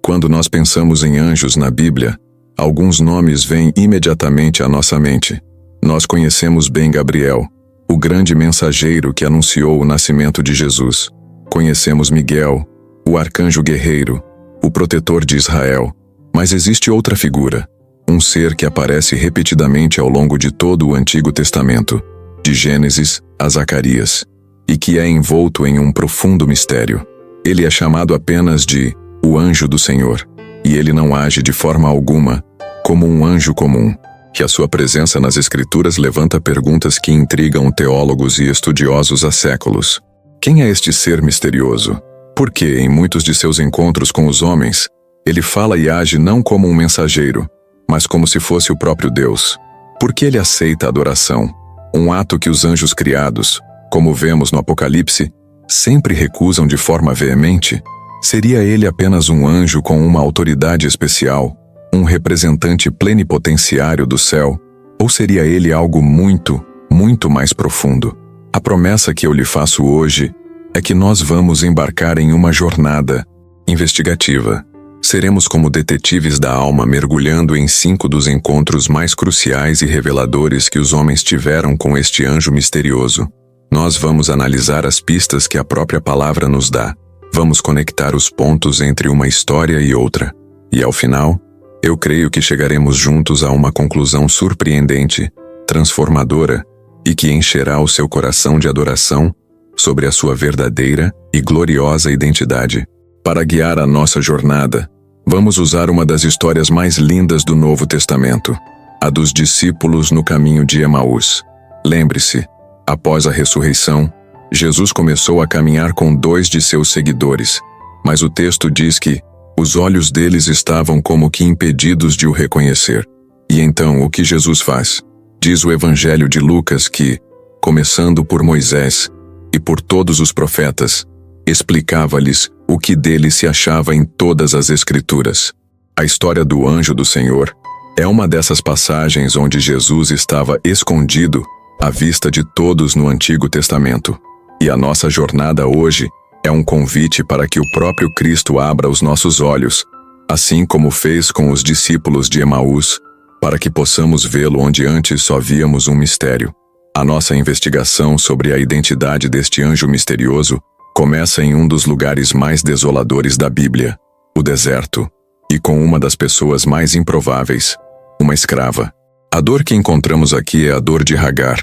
Quando nós pensamos em anjos na Bíblia, alguns nomes vêm imediatamente à nossa mente. Nós conhecemos bem Gabriel, o grande mensageiro que anunciou o nascimento de Jesus. Conhecemos Miguel, o arcanjo guerreiro, o protetor de Israel. Mas existe outra figura, um ser que aparece repetidamente ao longo de todo o Antigo Testamento, de Gênesis a Zacarias, e que é envolto em um profundo mistério. Ele é chamado apenas de o anjo do Senhor, e ele não age de forma alguma como um anjo comum. Que a sua presença nas Escrituras levanta perguntas que intrigam teólogos e estudiosos há séculos. Quem é este ser misterioso? Por que, em muitos de seus encontros com os homens, ele fala e age não como um mensageiro, mas como se fosse o próprio Deus? Por que ele aceita a adoração? Um ato que os anjos criados, como vemos no Apocalipse, sempre recusam de forma veemente? Seria ele apenas um anjo com uma autoridade especial, um representante plenipotenciário do céu? Ou seria ele algo muito, muito mais profundo? A promessa que eu lhe faço hoje é que nós vamos embarcar em uma jornada investigativa. Seremos como detetives da alma mergulhando em 5 dos encontros mais cruciais e reveladores que os homens tiveram com este anjo misterioso. Nós vamos analisar as pistas que a própria palavra nos dá. Vamos conectar os pontos entre uma história e outra. E ao final, eu creio que chegaremos juntos a uma conclusão surpreendente, transformadora, e que encherá o seu coração de adoração sobre a sua verdadeira e gloriosa identidade. Para guiar a nossa jornada, vamos usar uma das histórias mais lindas do Novo Testamento, a dos discípulos no caminho de Emaús. Lembre-se, após a ressurreição, Jesus começou a caminhar com 2 de seus seguidores, mas o texto diz que os olhos deles estavam como que impedidos de o reconhecer. E então, o que Jesus faz? Diz o Evangelho de Lucas que, começando por Moisés e por todos os profetas, explicava-lhes o que dele se achava em todas as Escrituras. A história do anjo do Senhor é uma dessas passagens onde Jesus estava escondido à vista de todos no Antigo Testamento. E a nossa jornada hoje é um convite para que o próprio Cristo abra os nossos olhos, assim como fez com os discípulos de Emaús, para que possamos vê-lo onde antes só víamos um mistério. A nossa investigação sobre a identidade deste anjo misterioso começa em um dos lugares mais desoladores da Bíblia, o deserto, e com uma das pessoas mais improváveis, uma escrava. A dor que encontramos aqui é a dor de Hagar,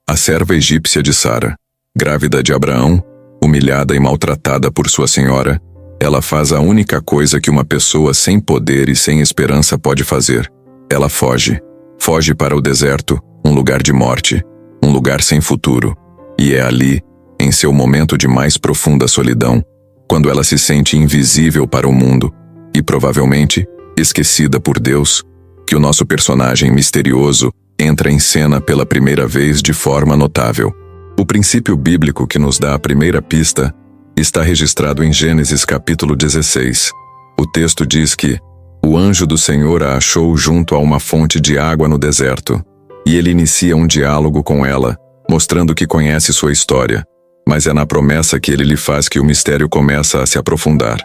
a serva egípcia de Sara. Grávida de Abraão, humilhada e maltratada por sua senhora, ela faz a única coisa que uma pessoa sem poder e sem esperança pode fazer. Ela foge. Foge para o deserto, um lugar de morte, um lugar sem futuro. E é ali, em seu momento de mais profunda solidão, quando ela se sente invisível para o mundo e provavelmente esquecida por Deus, que o nosso personagem misterioso entra em cena pela primeira vez de forma notável. O princípio bíblico que nos dá a primeira pista está registrado em Gênesis capítulo 16. O texto diz que o anjo do Senhor a achou junto a uma fonte de água no deserto, e ele inicia um diálogo com ela, mostrando que conhece sua história. Mas é na promessa que ele lhe faz que o mistério começa a se aprofundar.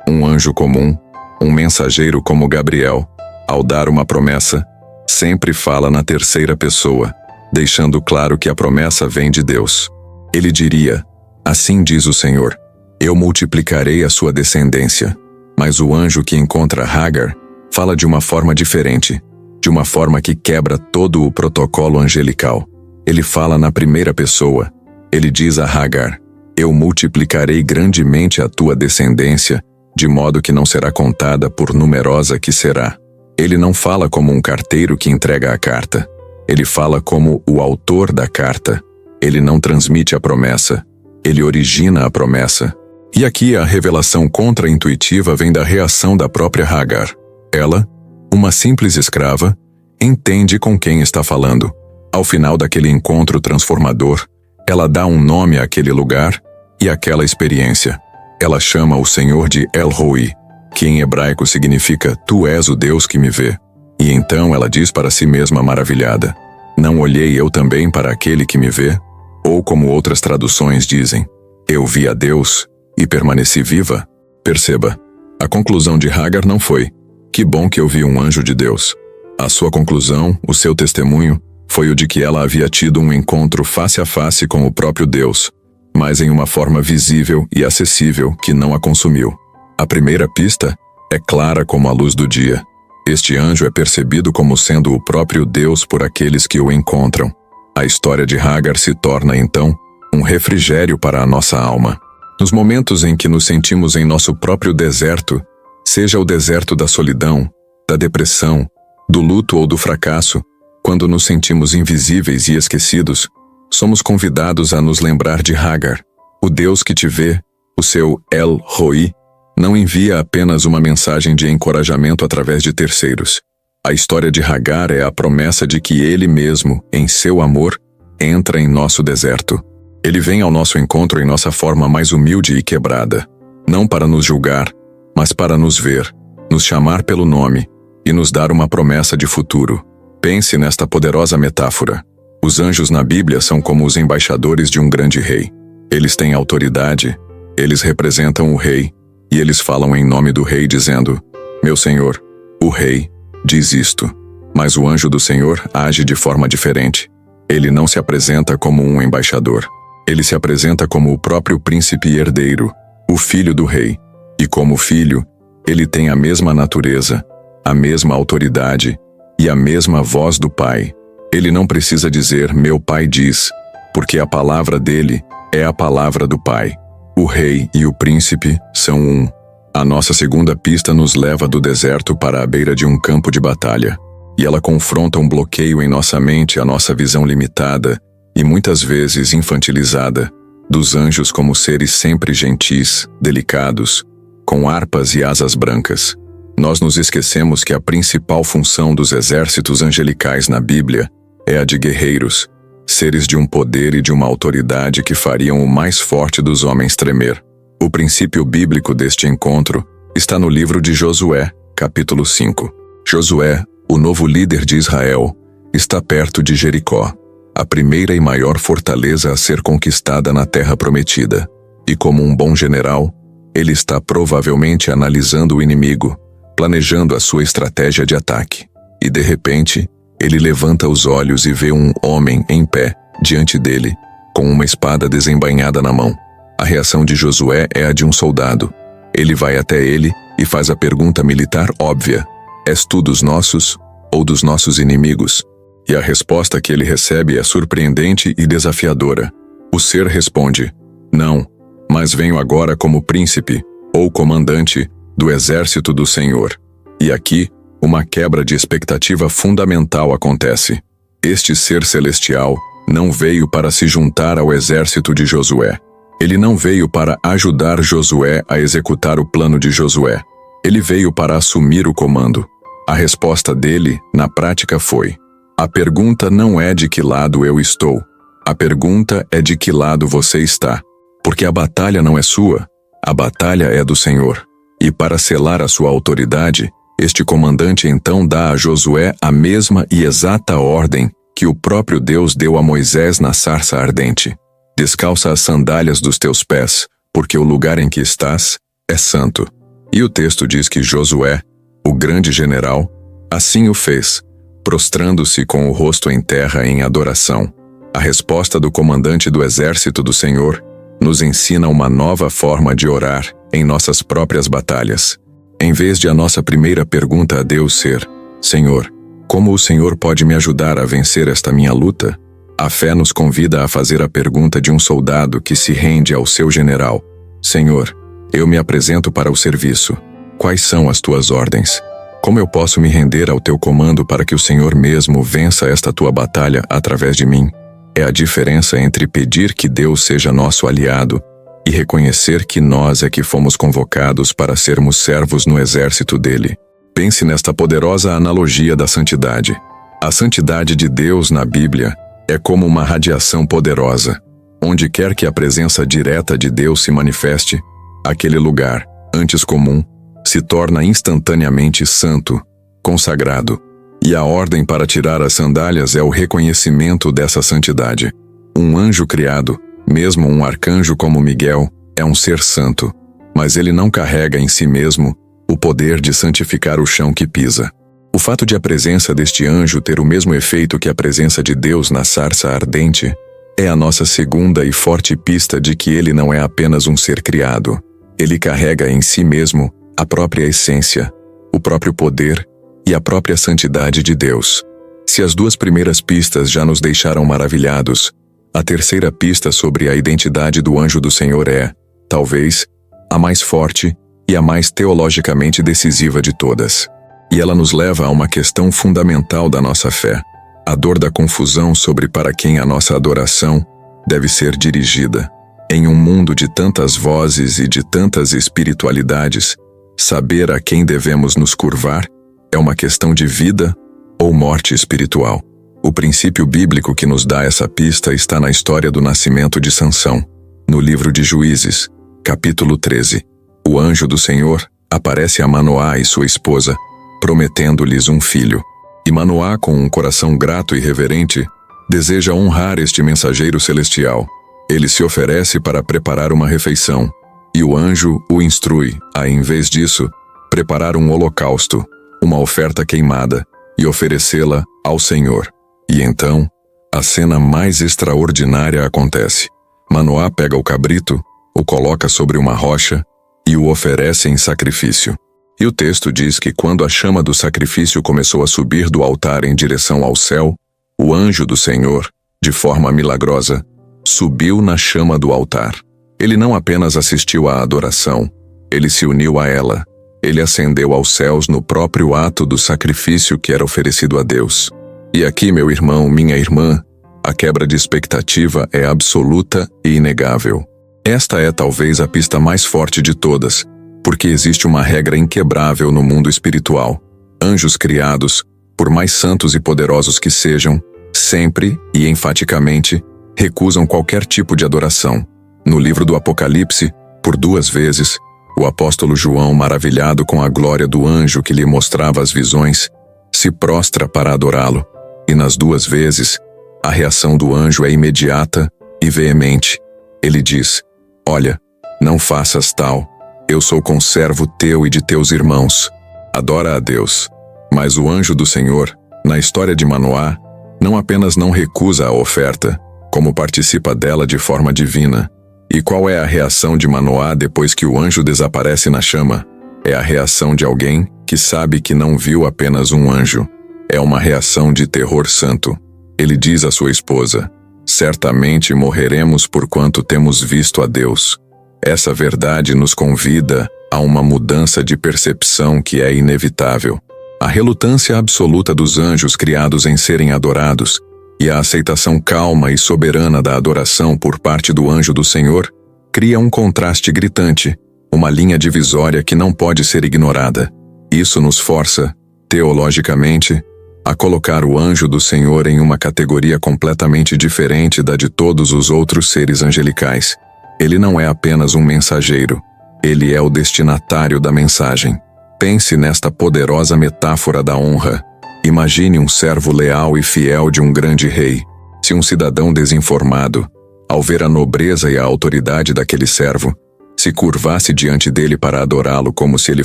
Um anjo comum, um mensageiro como Gabriel, ao dar uma promessa, sempre fala na terceira pessoa, deixando claro que a promessa vem de Deus. Ele diria: assim diz o Senhor, eu multiplicarei a sua descendência. Mas o anjo que encontra Hagar fala de uma forma diferente, de uma forma que quebra todo o protocolo angelical. Ele fala na primeira pessoa. Ele diz a Hagar: eu multiplicarei grandemente a tua descendência, de modo que não será contada por numerosa que será. Ele não fala como um carteiro que entrega a carta. Ele fala como o autor da carta. Ele não transmite a promessa. Ele origina a promessa. E aqui a revelação contra-intuitiva vem da reação da própria Hagar. Ela, uma simples escrava, entende com quem está falando. Ao final daquele encontro transformador, ela dá um nome àquele lugar e àquela experiência. Ela chama o Senhor de El-Roi, que em hebraico significa Tu és o Deus que me vê. E então ela diz para si mesma maravilhada: não olhei eu também para aquele que me vê? Ou como outras traduções dizem, eu vi a Deus e permaneci viva? Perceba, A conclusão de Hagar não foi: "Que bom que eu vi um anjo de Deus." A sua conclusão, o seu testemunho, foi o de que ela havia tido um encontro face a face com o próprio Deus, mas em uma forma visível e acessível que não a consumiu. A primeira pista é clara como a luz do dia. Este anjo é percebido como sendo o próprio Deus por aqueles que o encontram. A história de Hagar se torna, então, um refrigério para a nossa alma. Nos momentos em que nos sentimos em nosso próprio deserto, seja o deserto da solidão, da depressão, do luto ou do fracasso, quando nos sentimos invisíveis e esquecidos, somos convidados a nos lembrar de Hagar. O Deus que te vê, o seu El Roi, não envia apenas uma mensagem de encorajamento através de terceiros. A história de Hagar é a promessa de que Ele mesmo, em seu amor, entra em nosso deserto. Ele vem ao nosso encontro em nossa forma mais humilde e quebrada, não para nos julgar, mas para nos ver, nos chamar pelo nome e nos dar uma promessa de futuro. Pense nesta poderosa metáfora. Os anjos na Bíblia são como os embaixadores de um grande rei. Eles têm autoridade, eles representam o rei, e eles falam em nome do rei dizendo: "Meu senhor, o rei, diz isto." Mas o anjo do Senhor age de forma diferente. Ele não se apresenta como um embaixador. Ele se apresenta como o próprio príncipe herdeiro, o filho do rei. E como filho, ele tem a mesma natureza, a mesma autoridade e a mesma voz do pai. Ele não precisa dizer "meu pai diz", porque a palavra dele é a palavra do pai. O rei e o príncipe são um. A nossa segunda pista nos leva do deserto para a beira de um campo de batalha. E ela confronta um bloqueio em nossa mente, a nossa visão limitada e muitas vezes infantilizada dos anjos como seres sempre gentis, delicados, com harpas e asas brancas. Nós nos esquecemos que a principal função dos exércitos angelicais na Bíblia é a de guerreiros, seres de um poder e de uma autoridade que fariam o mais forte dos homens tremer. O princípio bíblico deste encontro está no livro de Josué, capítulo 5. Josué, o novo líder de Israel, está perto de Jericó, a primeira e maior fortaleza a ser conquistada na terra prometida. E como um bom general, ele está provavelmente analisando o inimigo, planejando a sua estratégia de ataque. E de repente, ele levanta os olhos e vê um homem em pé diante dele, com uma espada desembainhada na mão. A reação de Josué é a de um soldado. Ele vai até ele e faz a pergunta militar óbvia: "És tu dos nossos ou dos nossos inimigos?" E a resposta que ele recebe é surpreendente e desafiadora. O ser responde: "Não, mas venho agora como príncipe ou comandante do exército do Senhor." E aqui, uma quebra de expectativa fundamental acontece. Este ser celestial não veio para se juntar ao exército de Josué. Ele não veio para ajudar Josué a executar o plano de Josué. Ele veio para assumir o comando. A resposta dele, na prática, foi: "A pergunta não é de que lado eu estou. A pergunta é de que lado você está. Porque a batalha não é sua, a batalha é do Senhor." E para selar a sua autoridade, este comandante então dá a Josué a mesma e exata ordem que o próprio Deus deu a Moisés na sarça ardente: "Descalça as sandálias dos teus pés, porque o lugar em que estás é santo." E o texto diz que Josué, o grande general, assim o fez, prostrando-se com o rosto em terra em adoração. A resposta do comandante do exército do Senhor nos ensina uma nova forma de orar em nossas próprias batalhas. Em vez de a nossa primeira pergunta a Deus ser: "Senhor, como o Senhor pode me ajudar a vencer esta minha luta?", a fé nos convida a fazer a pergunta de um soldado que se rende ao seu general: "Senhor, eu me apresento para o serviço. Quais são as tuas ordens? Como eu posso me render ao teu comando para que o Senhor mesmo vença esta tua batalha através de mim?" É a diferença entre pedir que Deus seja nosso aliado e reconhecer que nós é que fomos convocados para sermos servos no exército dele. Pense nesta poderosa analogia da santidade. A santidade de Deus na Bíblia é como uma radiação poderosa. Onde quer que a presença direta de Deus se manifeste, aquele lugar, antes comum, se torna instantaneamente santo, consagrado. E a ordem para tirar as sandálias é o reconhecimento dessa santidade. Um anjo criado, mesmo um arcanjo como Miguel, é um ser santo, mas ele não carrega em si mesmo o poder de santificar o chão que pisa. O fato de a presença deste anjo ter o mesmo efeito que a presença de Deus na sarça ardente é a nossa segunda e forte pista de que ele não é apenas um ser criado. Ele carrega em si mesmo a própria essência, o próprio poder e a própria santidade de Deus. Se as duas primeiras pistas já nos deixaram maravilhados, a terceira pista sobre a identidade do anjo do Senhor é, talvez, a mais forte e a mais teologicamente decisiva de todas. E ela nos leva a uma questão fundamental da nossa fé, a dor da confusão sobre para quem a nossa adoração deve ser dirigida. Em um mundo de tantas vozes e de tantas espiritualidades, saber a quem devemos nos curvar é uma questão de vida ou morte espiritual. O princípio bíblico que nos dá essa pista está na história do nascimento de Sansão, no livro de Juízes, capítulo 13. O anjo do Senhor aparece a Manoá e sua esposa, prometendo-lhes um filho. E Manoá, com um coração grato e reverente, deseja honrar este mensageiro celestial. Ele se oferece para preparar uma refeição, e o anjo o instrui a, em vez disso, preparar um holocausto, uma oferta queimada, e oferecê-la ao Senhor. E então, a cena mais extraordinária acontece. Manoá pega o cabrito, o coloca sobre uma rocha e o oferece em sacrifício. E o texto diz que quando a chama do sacrifício começou a subir do altar em direção ao céu, o anjo do Senhor, de forma milagrosa, subiu na chama do altar. Ele não apenas assistiu à adoração, ele se uniu a ela. Ele ascendeu aos céus no próprio ato do sacrifício que era oferecido a Deus. E aqui, meu irmão, minha irmã, a quebra de expectativa é absoluta e inegável. Esta é talvez a pista mais forte de todas, porque existe uma regra inquebrável no mundo espiritual. Anjos criados, por mais santos e poderosos que sejam, sempre e enfaticamente recusam qualquer tipo de adoração. No livro do Apocalipse, por 2 vezes, o apóstolo João, maravilhado com a glória do anjo que lhe mostrava as visões, se prostra para adorá-lo. E nas 2 vezes, a reação do anjo é imediata e veemente. Ele diz: "Olha, não faças tal. Eu sou conservo teu e de teus irmãos. Adora a Deus." Mas o anjo do Senhor, na história de Manoá, não apenas não recusa a oferta, como participa dela de forma divina. E qual é a reação de Manoá depois que o anjo desaparece na chama? É a reação de alguém que sabe que não viu apenas um anjo. É uma reação de terror santo. Ele diz à sua esposa: "Certamente morreremos porquanto temos visto a Deus." Essa verdade nos convida a uma mudança de percepção que é inevitável. A relutância absoluta dos anjos criados em serem adorados e a aceitação calma e soberana da adoração por parte do anjo do Senhor cria um contraste gritante, uma linha divisória que não pode ser ignorada. Isso nos força, teologicamente, a colocar o anjo do Senhor em uma categoria completamente diferente da de todos os outros seres angelicais. Ele não é apenas um mensageiro, ele é o destinatário da mensagem. Pense nesta poderosa metáfora da honra. Imagine um servo leal e fiel de um grande rei. Se um cidadão desinformado, ao ver a nobreza e a autoridade daquele servo, se curvasse diante dele para adorá-lo como se ele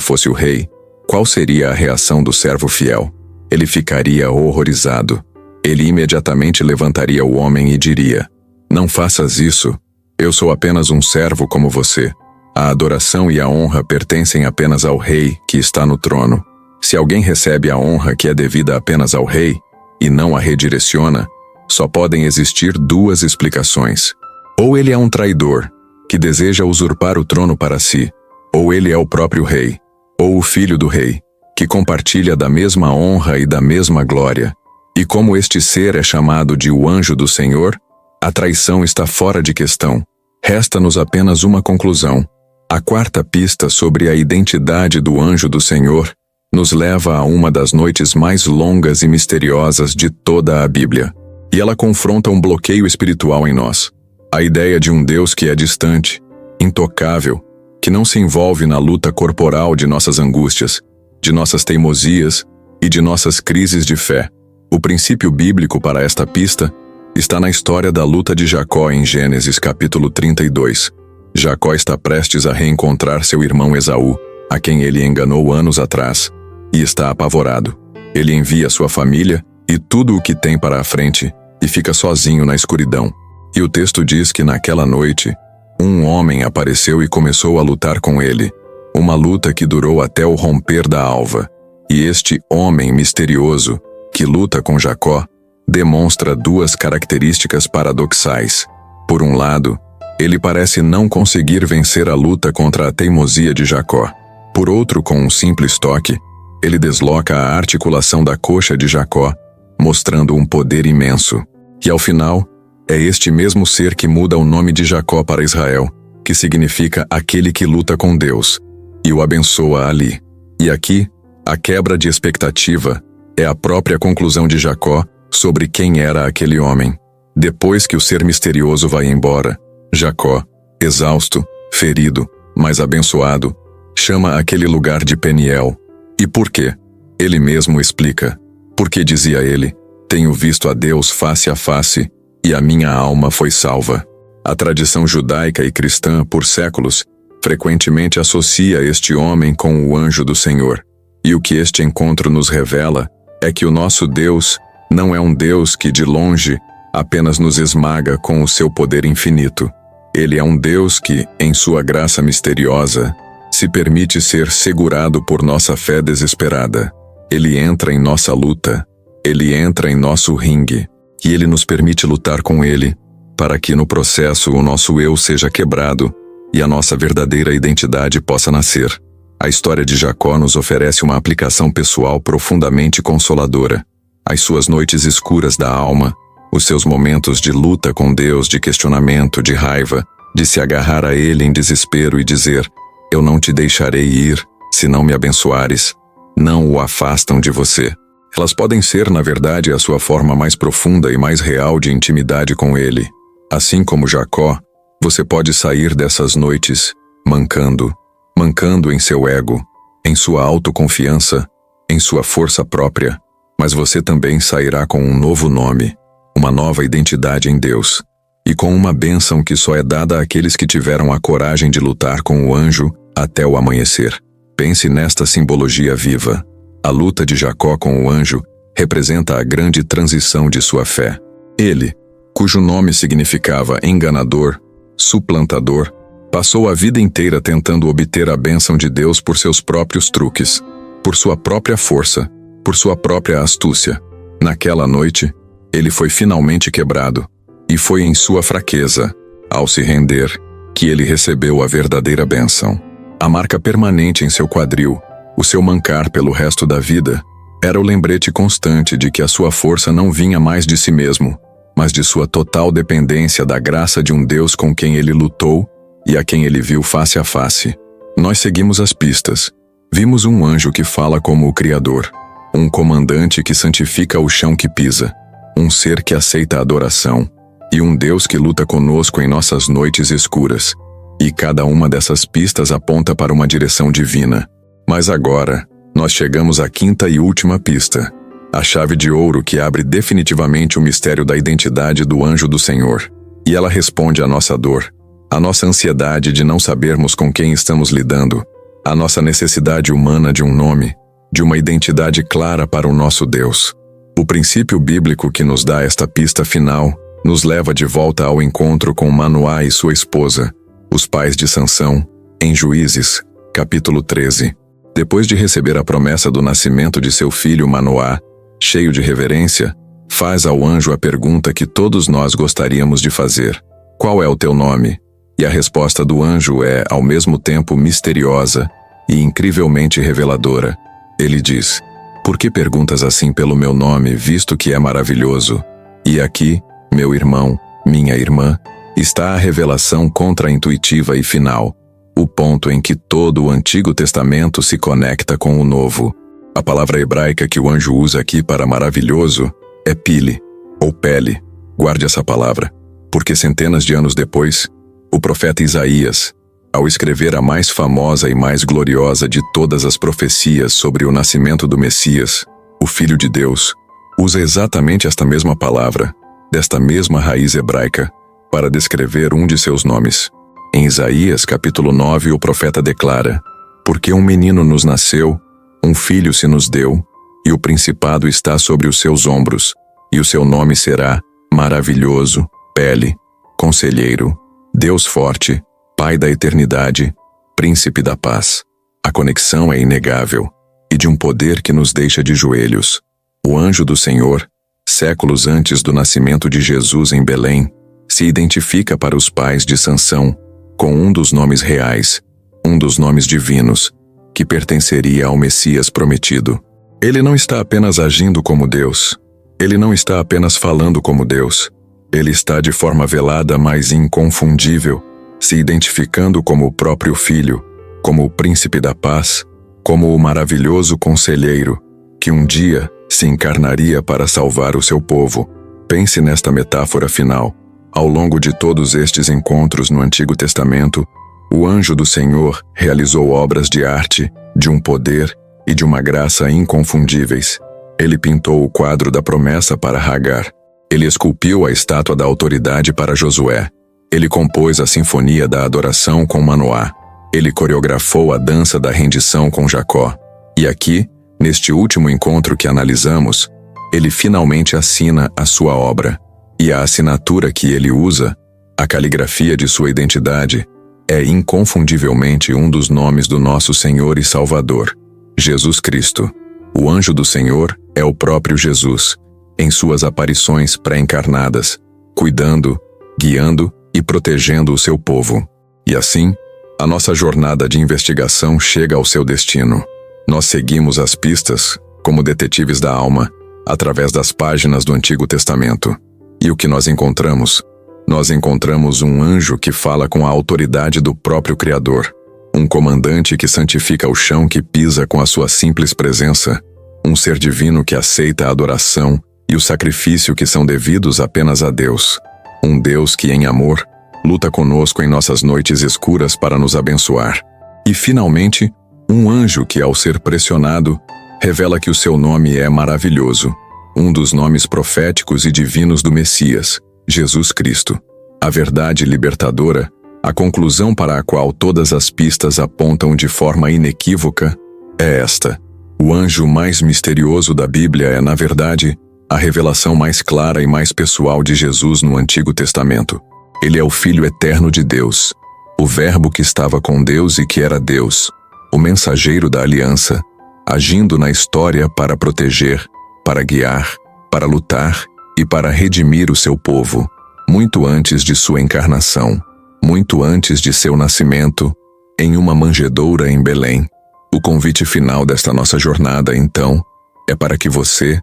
fosse o rei, qual seria a reação do servo fiel? Ele ficaria horrorizado. Ele imediatamente levantaria o homem e diria: "Não faças isso. Eu sou apenas um servo como você. A adoração e a honra pertencem apenas ao rei que está no trono. Se alguém recebe a honra que é devida apenas ao rei e não a redireciona, só podem existir 2 explicações. Ou ele é um traidor, que deseja usurpar o trono para si, ou ele é o próprio rei, ou o filho do rei, que compartilha da mesma honra e da mesma glória. E como este ser é chamado de o anjo do Senhor, a traição está fora de questão. Resta-nos apenas uma conclusão. A 4ª pista sobre a identidade do anjo do Senhor nos leva a uma das noites mais longas e misteriosas de toda a Bíblia. E ela confronta um bloqueio espiritual em nós. A ideia de um Deus que é distante, intocável, que não se envolve na luta corporal de nossas angústias, de nossas teimosias e de nossas crises de fé. O princípio bíblico para esta pista está na história da luta de Jacó em Gênesis capítulo 32. Jacó está prestes a reencontrar seu irmão Esaú, a quem ele enganou anos atrás, e está apavorado. Ele envia sua família e tudo o que tem para a frente e fica sozinho na escuridão. E o texto diz que naquela noite, um homem apareceu e começou a lutar com ele, uma luta que durou até o romper da alva. E este homem misterioso, que luta com Jacó, demonstra duas características paradoxais. Por um lado, ele parece não conseguir vencer a luta contra a teimosia de Jacó. Por outro, com um simples toque, ele desloca a articulação da coxa de Jacó, mostrando um poder imenso. E ao final, é este mesmo ser que muda o nome de Jacó para Israel, que significa aquele que luta com Deus, e o abençoa ali. E aqui, a quebra de expectativa é a própria conclusão de Jacó sobre quem era aquele homem. Depois que o ser misterioso vai embora, Jacó, exausto, ferido, mas abençoado, chama aquele lugar de Peniel. E por quê? Ele mesmo explica. Porque dizia ele, tenho visto a Deus face a face, e a minha alma foi salva. A tradição judaica e cristã, por séculos, frequentemente associa este homem com o anjo do Senhor. E o que este encontro nos revela é que o nosso Deus não é um Deus que, de longe, apenas nos esmaga com o seu poder infinito. Ele é um Deus que, em sua graça misteriosa, se permite ser segurado por nossa fé desesperada. Ele entra em nossa luta, ele entra em nosso ringue, e ele nos permite lutar com ele, para que no processo o nosso eu seja quebrado e a nossa verdadeira identidade possa nascer. A história de Jacó nos oferece uma aplicação pessoal profundamente consoladora. As suas noites escuras da alma, os seus momentos de luta com Deus, de questionamento, de raiva, de se agarrar a Ele em desespero e dizer, eu não te deixarei ir, se não me abençoares, não o afastam de você. Elas podem ser, na verdade, a sua forma mais profunda e mais real de intimidade com Ele. Assim como Jacó, você pode sair dessas noites mancando em seu ego, em sua autoconfiança, em sua força própria, mas você também sairá com um novo nome, uma nova identidade em Deus, e com uma bênção que só é dada àqueles que tiveram a coragem de lutar com o anjo até o amanhecer. Pense nesta simbologia viva. A luta de Jacó com o anjo representa a grande transição de sua fé. Ele, cujo nome significava enganador, suplantador, passou a vida inteira tentando obter a bênção de Deus por seus próprios truques, por sua própria força, por sua própria astúcia. Naquela noite, ele foi finalmente quebrado, e foi em sua fraqueza, ao se render, que ele recebeu a verdadeira bênção. A marca permanente em seu quadril, o seu mancar pelo resto da vida, era o lembrete constante de que a sua força não vinha mais de si mesmo, mas de sua total dependência da graça de um Deus com quem ele lutou e a quem ele viu face a face. Nós seguimos as pistas. Vimos um anjo que fala como o Criador, um comandante que santifica o chão que pisa, um ser que aceita a adoração, e um Deus que luta conosco em nossas noites escuras. E cada uma dessas pistas aponta para uma direção divina. Mas agora, nós chegamos à quinta e última pista, a chave de ouro que abre definitivamente o mistério da identidade do anjo do Senhor. E ela responde à nossa dor, à nossa ansiedade de não sabermos com quem estamos lidando, à nossa necessidade humana de um nome, de uma identidade clara para o nosso Deus. O princípio bíblico que nos dá esta pista final nos leva de volta ao encontro com Manoá e sua esposa, os pais de Sansão, em Juízes, capítulo 13. Depois de receber a promessa do nascimento de seu filho Manoá, cheio de reverência, faz ao anjo a pergunta que todos nós gostaríamos de fazer: qual é o teu nome? E a resposta do anjo é, ao mesmo tempo, misteriosa e incrivelmente reveladora. Ele diz: por que perguntas assim pelo meu nome, visto que é maravilhoso? E aqui, meu irmão, minha irmã, está a revelação contra-intuitiva e final, o ponto em que todo o Antigo Testamento se conecta com o Novo. A palavra hebraica que o anjo usa aqui para maravilhoso é pile, ou pele. Guarde essa palavra, porque centenas de anos depois, o profeta Isaías, ao escrever a mais famosa e mais gloriosa de todas as profecias sobre o nascimento do Messias, o Filho de Deus, usa exatamente esta mesma palavra, desta mesma raiz hebraica, para descrever um de seus nomes. Em Isaías capítulo 9, o profeta declara: Porque um menino nos nasceu, um filho se nos deu, e o principado está sobre os seus ombros, e o seu nome será Maravilhoso, Pele, Conselheiro, Deus Forte, Pai da Eternidade, Príncipe da Paz. A conexão é inegável, e de um poder que nos deixa de joelhos. O anjo do Senhor, séculos antes do nascimento de Jesus em Belém, se identifica para os pais de Sansão com um dos nomes reais, um dos nomes divinos, que pertenceria ao Messias prometido. Ele não está apenas agindo como Deus. Ele não está apenas falando como Deus. Ele está de forma velada, mas inconfundível, se identificando como o próprio Filho, como o Príncipe da Paz, como o maravilhoso Conselheiro, que um dia se encarnaria para salvar o seu povo. Pense nesta metáfora final. Ao longo de todos estes encontros no Antigo Testamento, o anjo do Senhor realizou obras de arte, de um poder e de uma graça inconfundíveis. Ele pintou o quadro da promessa para Hagar. Ele esculpiu a estátua da autoridade para Josué. Ele compôs a sinfonia da adoração com Manoá. Ele coreografou a dança da rendição com Jacó. E aqui, neste último encontro que analisamos, ele finalmente assina a sua obra. E a assinatura que ele usa, a caligrafia de sua identidade, é inconfundivelmente um dos nomes do nosso Senhor e Salvador, Jesus Cristo. O anjo do Senhor é o próprio Jesus, em suas aparições pré-encarnadas, cuidando, guiando e protegendo o seu povo. E assim, a nossa jornada de investigação chega ao seu destino. Nós seguimos as pistas, como detetives da alma, através das páginas do Antigo Testamento. E o que nós encontramos? Nós encontramos um anjo que fala com a autoridade do próprio Criador, um comandante que santifica o chão que pisa com a sua simples presença, um ser divino que aceita a adoração e o sacrifício que são devidos apenas a Deus, um Deus que, em amor, luta conosco em nossas noites escuras para nos abençoar. E, finalmente, um anjo que, ao ser pressionado, revela que o seu nome é maravilhoso, um dos nomes proféticos e divinos do Messias, Jesus Cristo. A verdade libertadora, a conclusão para a qual todas as pistas apontam de forma inequívoca, é esta. O anjo mais misterioso da Bíblia é, na verdade, a revelação mais clara e mais pessoal de Jesus no Antigo Testamento. Ele é o Filho eterno de Deus, o Verbo que estava com Deus e que era Deus, o mensageiro da aliança, agindo na história para proteger, para guiar, para lutar e para redimir o seu povo, muito antes de sua encarnação, muito antes de seu nascimento, em uma manjedoura em Belém. O convite final desta nossa jornada, então, é para que você,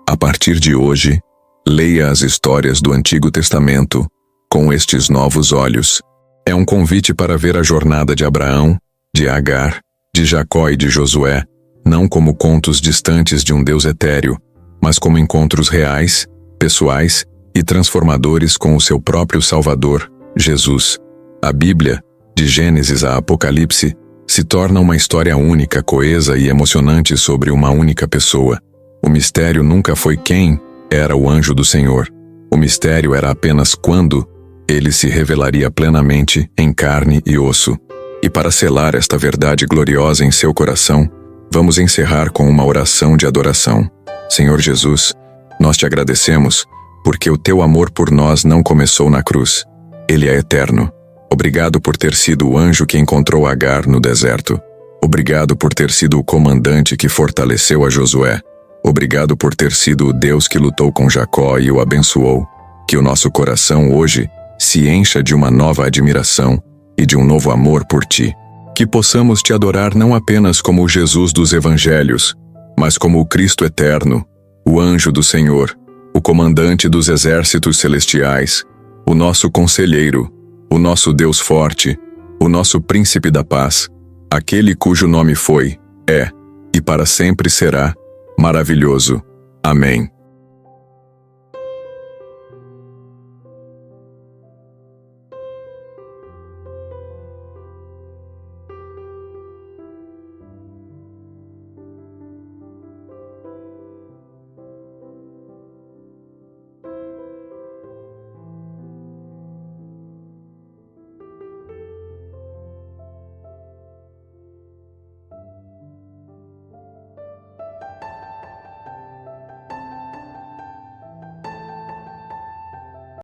a partir de hoje, leia as histórias do Antigo Testamento com estes novos olhos. É um convite para ver a jornada de Abraão, de Agar, de Jacó e de Josué, não como contos distantes de um Deus etéreo, mas como encontros reais, pessoais e transformadores com o seu próprio Salvador, Jesus. A Bíblia, de Gênesis a Apocalipse, se torna uma história única, coesa e emocionante sobre uma única pessoa. O mistério nunca foi quem era o anjo do Senhor. O mistério era apenas quando ele se revelaria plenamente em carne e osso. E para selar esta verdade gloriosa em seu coração, vamos encerrar com uma oração de adoração. Senhor Jesus, nós te agradecemos, porque o teu amor por nós não começou na cruz. Ele é eterno. Obrigado por ter sido o anjo que encontrou Agar no deserto. Obrigado por ter sido o comandante que fortaleceu a Josué. Obrigado por ter sido o Deus que lutou com Jacó e o abençoou. Que o nosso coração hoje se encha de uma nova admiração e de um novo amor por ti. Que possamos te adorar não apenas como o Jesus dos Evangelhos, mas como o Cristo eterno, o anjo do Senhor, o comandante dos exércitos celestiais, o nosso conselheiro, o nosso Deus forte, o nosso príncipe da paz, aquele cujo nome foi, é e para sempre será maravilhoso. Amém.